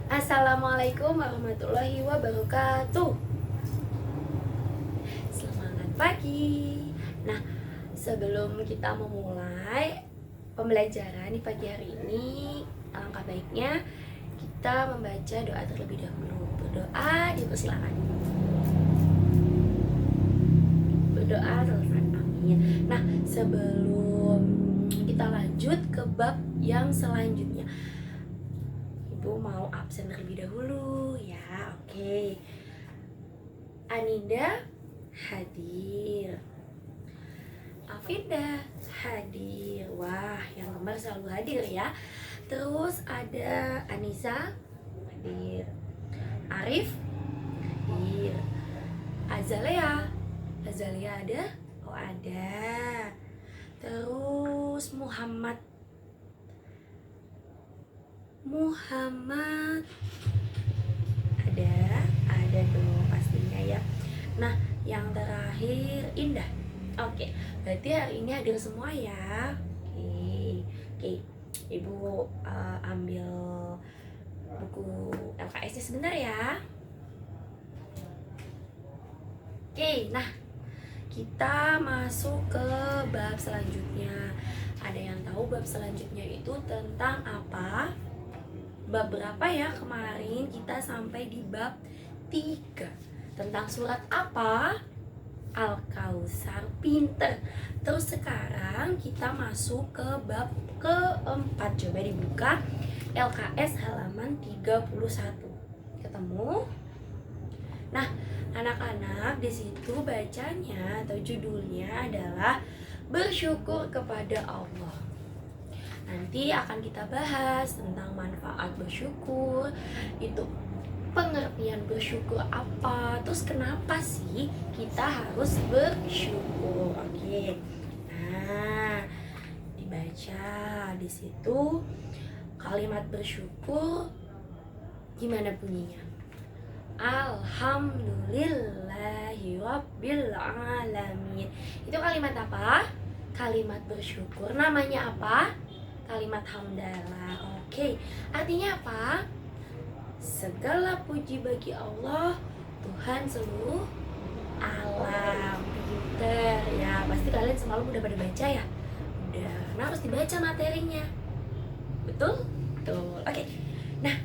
Assalamualaikum warahmatullahi wabarakatuh. Semangat pagi. Nah, sebelum kita memulai pembelajaran di pagi hari ini, alangkah baiknya kita membaca doa terlebih dahulu. Berdoa dipersilakan. Berdoa selesai. Amin. Nah, sebelum kita lanjut ke bab yang selanjutnya, Ibu mau absen terlebih dahulu ya. Oke. Anida hadir, Afinda hadir. Wah, yang kembar selalu hadir ya. Terus ada Anissa hadir, Arif hadir, Azalea ada? Oh ada. Terus Muhammad ada dong pastinya ya. Nah, yang terakhir Indah. Oke, berarti hari ini hadir semua ya. Oke. Ibu ambil buku LKS-nya sebentar ya. Oke, nah kita masuk ke bab selanjutnya. Ada yang tahu bab selanjutnya itu tentang apa? Bab berapa ya? Kemarin kita sampai di bab 3. Tentang surat apa? Al-Kautsar. Pinter. Terus sekarang kita masuk ke bab keempat. Coba dibuka LKS halaman 31. Ketemu? Nah, anak-anak di situ bacanya atau judulnya adalah bersyukur kepada Allah. Nanti akan kita bahas tentang manfaat bersyukur, itu pengertian bersyukur apa, terus kenapa sih kita harus bersyukur. Oke. Nah, dibaca di situ kalimat bersyukur gimana bunyinya? Alhamdulillahirabbil alamin. Itu kalimat apa? Kalimat bersyukur. Namanya apa? Kalimat hamdalah. Oke, artinya apa? Segala puji bagi Allah, Tuhan seluruh alam. Pinter ya. Pasti kalian semalam udah pada baca ya? Udah. Nah, harus dibaca materinya. Betul? Betul. Oke. Nah,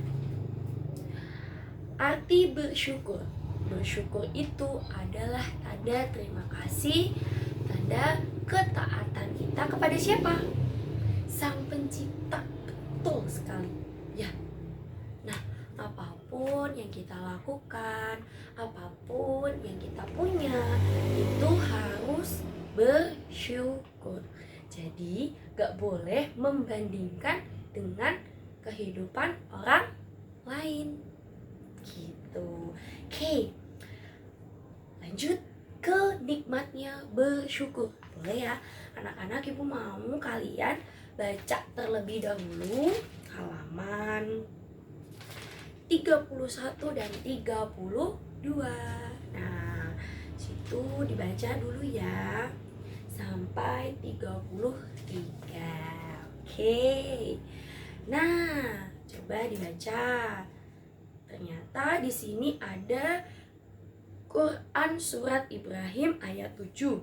arti bersyukur. Bersyukur itu adalah tanda terima kasih, tanda ketaatan kita kepada siapa? Sang pencipta. Betul sekali ya. Nah, apapun yang kita lakukan, apapun yang kita punya, itu harus bersyukur. Jadi gak boleh membandingkan dengan kehidupan orang lain gitu. Oke, lanjut ke nikmatnya bersyukur. Boleh ya anak-anak, ibu mau kalian baca terlebih dahulu halaman 31 dan 32. Nah, situ dibaca dulu ya sampai 33. Oke. Nah, coba dibaca. Ternyata di sini ada Quran surat Ibrahim ayat 7.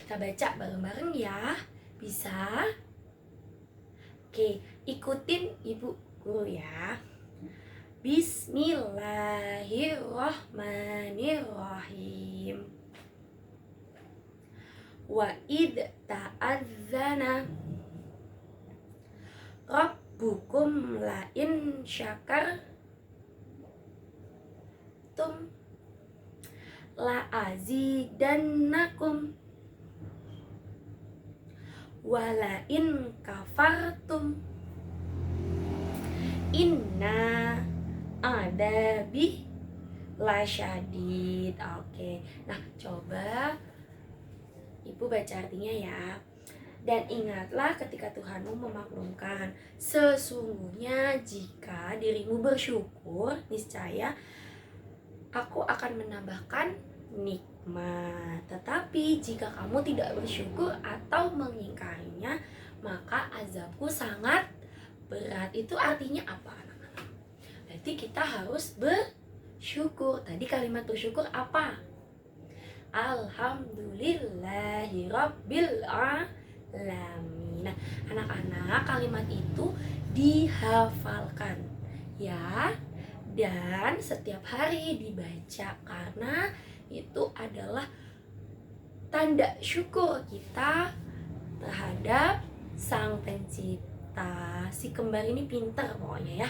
Kita baca bareng-bareng ya. Bisa? Oke, ikutin ibu guru ya. Bismillahirrahmanirrahim. Wa id ta'adzana rabbukum la in syakartum la azidannakum wala in kafartum inna adabi lasyadid. Oke. Nah, coba ibu baca artinya ya. Dan ingatlah ketika Tuhanmu memaklumkan, sesungguhnya jika dirimu bersyukur, niscaya aku akan menambahkan nikmat. Tetapi jika kamu tidak bersyukur atau mengingkarinya, maka azabku sangat berat. Itu artinya apa, anak-anak? berarti kita harus bersyukur. Tadi kalimat bersyukur apa? Alhamdulillahirabbil alamin. Nah, anak-anak, kalimat itu dihafalkan ya, dan setiap hari dibaca karena itu adalah tanda syukur kita terhadap Sang Pencipta. Si kembar ini pintar pokoknya ya.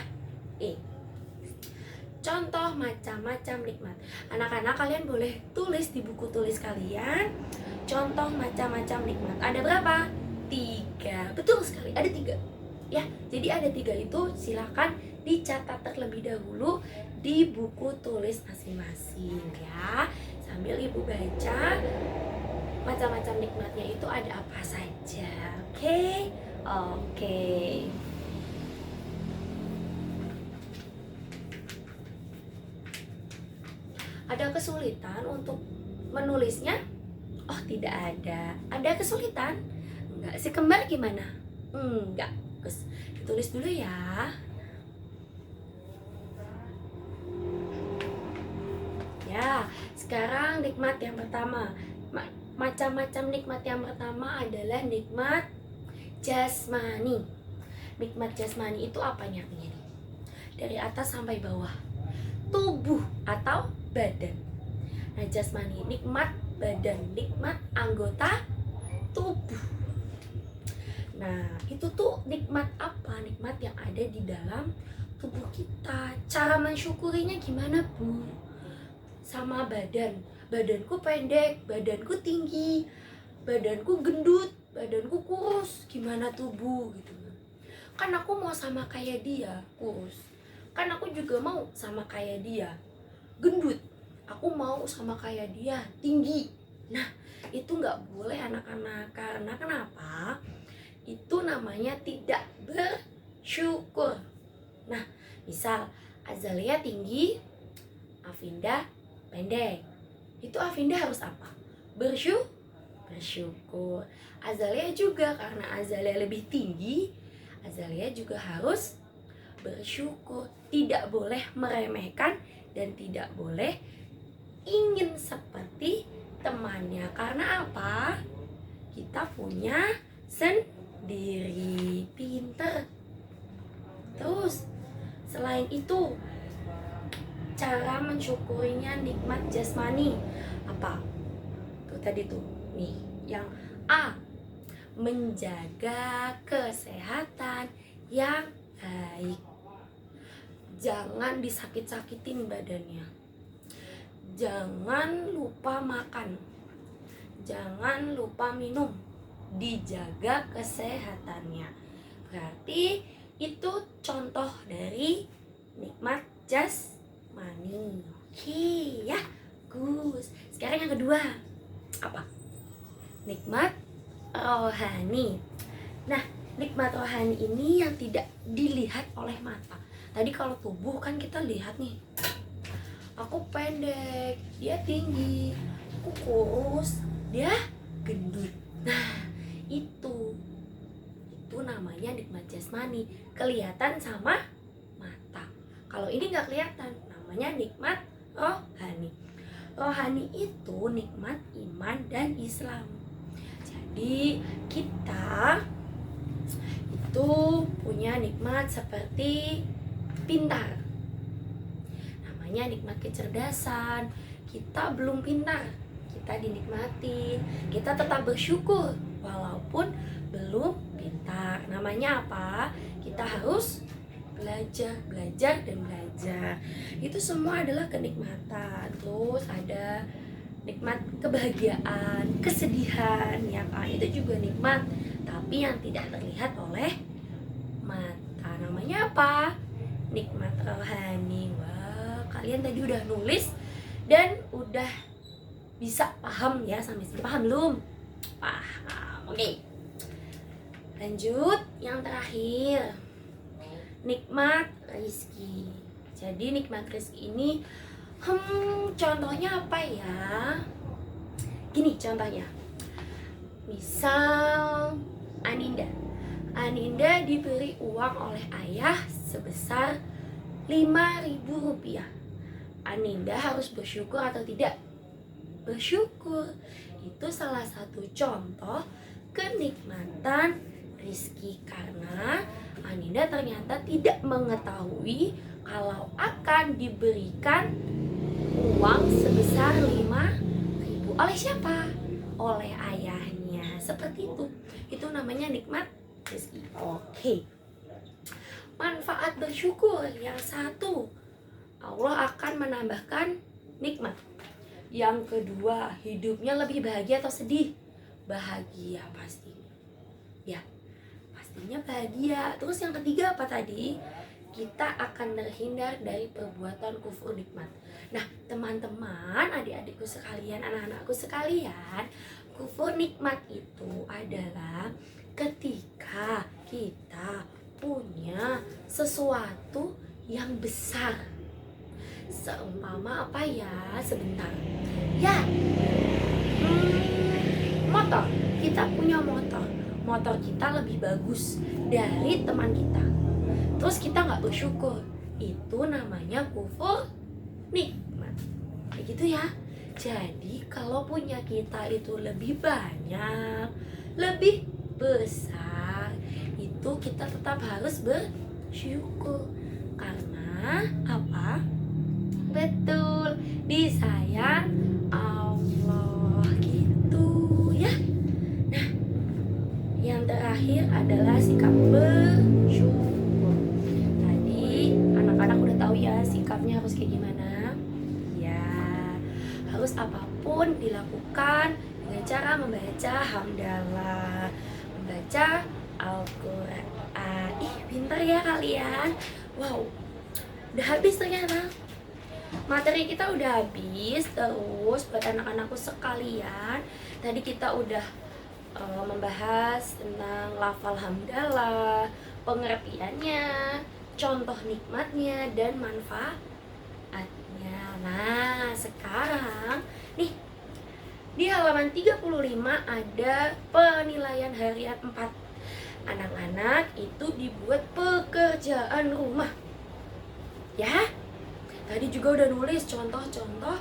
Contoh macam-macam nikmat. Anak-anak, kalian boleh tulis di buku tulis kalian contoh macam-macam nikmat. Ada berapa? 3. Betul sekali, ada 3 ya. Jadi ada 3 itu silakan dicatat terlebih dahulu di buku tulis masing-masing ya. Sambil ibu baca macam-macam nikmatnya itu ada apa saja. Oke. Ada kesulitan untuk menulisnya? Oh, tidak ada. Ada kesulitan? Enggak. Si kembar gimana? Enggak. Ditulis dulu ya. Ya, sekarang nikmat yang pertama. Macam-macam nikmat yang pertama adalah nikmat jasmani. Nikmat jasmani itu apanya nih? Dari atas sampai bawah. Tubuh atau badan. Nah, jasmani nikmat badan, nikmat anggota tubuh. Nah, itu tuh nikmat apa? Nikmat yang ada di dalam tubuh kita. Cara mensyukurinya gimana, Bu? Sama badan. Badanku pendek, badanku tinggi, badanku gendut, badanku kurus. Gimana tubuh gitu? Kan aku mau sama kayak dia, kurus. Kan aku juga mau sama kayak dia, gendut. Aku mau sama kayak dia, tinggi. Nah, itu nggak boleh anak-anak. Karena kenapa? Itu namanya tidak bersyukur. Nah, misal Azalia tinggi, Afinda pendek. Itu Afinda harus apa? Bersyukur. Azalia juga, karena Azalia lebih tinggi, Azalia juga harus bersyukur. Tidak boleh meremehkan dan tidak boleh ingin seperti temannya. Karena apa? Kita punya sendiri. Pinter. Terus selain itu, cara mensyukurinya nikmat jasmani apa? Tuh tadi tuh nih, yang A, menjaga kesehatan yang baik. Jangan disakit-sakitin badannya. Jangan lupa makan. Jangan lupa minum. Dijaga kesehatannya. Berarti itu contoh dari nikmat jasmani. Oke ya, Gus. Sekarang yang kedua, apa? Nikmat rohani. Nah, nikmat rohani ini yang tidak dilihat oleh mata. Tadi kalau tubuh kan kita lihat nih, aku pendek, dia tinggi, aku kurus, dia gendut. Nah, itu namanya nikmat jasmani, kelihatan sama mata. Kalau ini nggak kelihatan, namanya nikmat rohani. Rohani itu nikmat iman dan Islam. Jadi kita itu punya nikmat seperti pintar, namanya nikmat kecerdasan. Kita belum pintar, kita dinikmatin, kita tetap bersyukur walaupun belum pintar. Namanya apa? Kita harus belajar dan belajar. Itu semua adalah kenikmatan. Terus ada nikmat kebahagiaan, kesedihan, ya kan? Itu juga nikmat, tapi yang tidak terlihat oleh mata. Namanya apa? Nikmat rohani. Wah, kalian tadi udah nulis dan udah bisa paham ya sampai sini. Paham belum? Paham. Oke. Lanjut yang terakhir. Nikmat rezeki. Jadi nikmat rezeki ini contohnya apa ya? Gini contohnya. Misal Aninda diberi uang oleh ayah sebesar Rp5.000. Aninda harus bersyukur atau tidak? Bersyukur. Itu salah satu contoh kenikmatan rizki, karena Aninda ternyata tidak mengetahui kalau akan diberikan uang sebesar 5.000 oleh siapa? Oleh ayahnya. Seperti itu. Itu namanya nikmat rezeki. Oke. Manfaat bersyukur yang satu, Allah akan menambahkan nikmat. Yang kedua, hidupnya lebih bahagia atau sedih? Bahagia pastinya. Ya, pastinya bahagia. Terus yang ketiga apa tadi? Kita akan terhindar dari perbuatan kufur nikmat. Nah, teman-teman, adik-adikku sekalian, anak-anakku sekalian, kufur nikmat itu adalah ketika kita punya sesuatu yang besar. Seumpama apa ya? Sebentar. Ya, motor. Kita punya motor. Motor kita lebih bagus dari teman kita. Terus kita nggak bersyukur, itu namanya kufur nikmat. Kayak gitu ya. Jadi kalau punya kita itu lebih banyak, lebih besar, itu kita tetap harus bersyukur. Karena apa? Betul, disayang Allah gitu ya. Nah, yang terakhir adalah sikap bersyukur. Anak-anak udah tahu ya sikapnya harus kayak gimana? Ya, harus apapun dilakukan dengan cara membaca hamdalah, membaca Al-Quran. Ih, pintar ya kalian. Wow, udah habis ternyata. Materi kita udah habis. Terus buat anak-anakku sekalian, tadi kita udah membahas tentang lafal hamdalah, pengertiannya, contoh nikmatnya, dan manfaatnya. Nah, sekarang nih di halaman 35 ada penilaian harian 4. Anak-anak itu dibuat pekerjaan rumah. Ya, tadi juga udah nulis contoh-contoh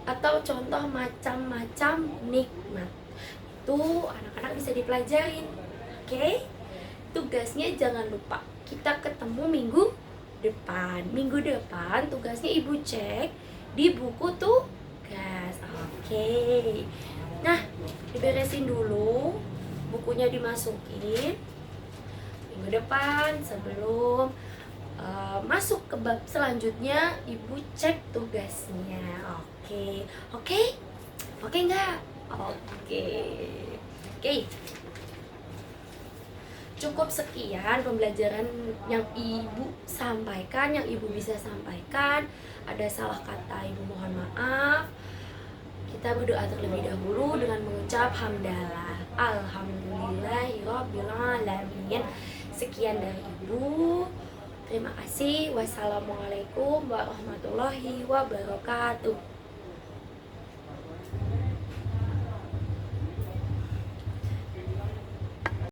atau contoh macam-macam nikmat. Itu anak-anak bisa dipelajarin. Oke? Tugasnya jangan lupa, kita ketemu minggu depan. Minggu depan tugasnya ibu cek di buku tugas. Oke. Nah, diberesin dulu, bukunya dimasukin. Minggu depan sebelum masuk ke bab selanjutnya, ibu cek tugasnya. Oke. Oke? Oke nggak? Oke. Oke. Cukup sekian pembelajaran yang ibu sampaikan, yang ibu bisa sampaikan. Ada salah kata ibu mohon maaf. Kita berdoa terlebih dahulu dengan mengucap hamdalah. Alhamdulillahirabbil alamin. Sekian dari ibu. Terima kasih. Wassalamualaikum warahmatullahi wabarakatuh.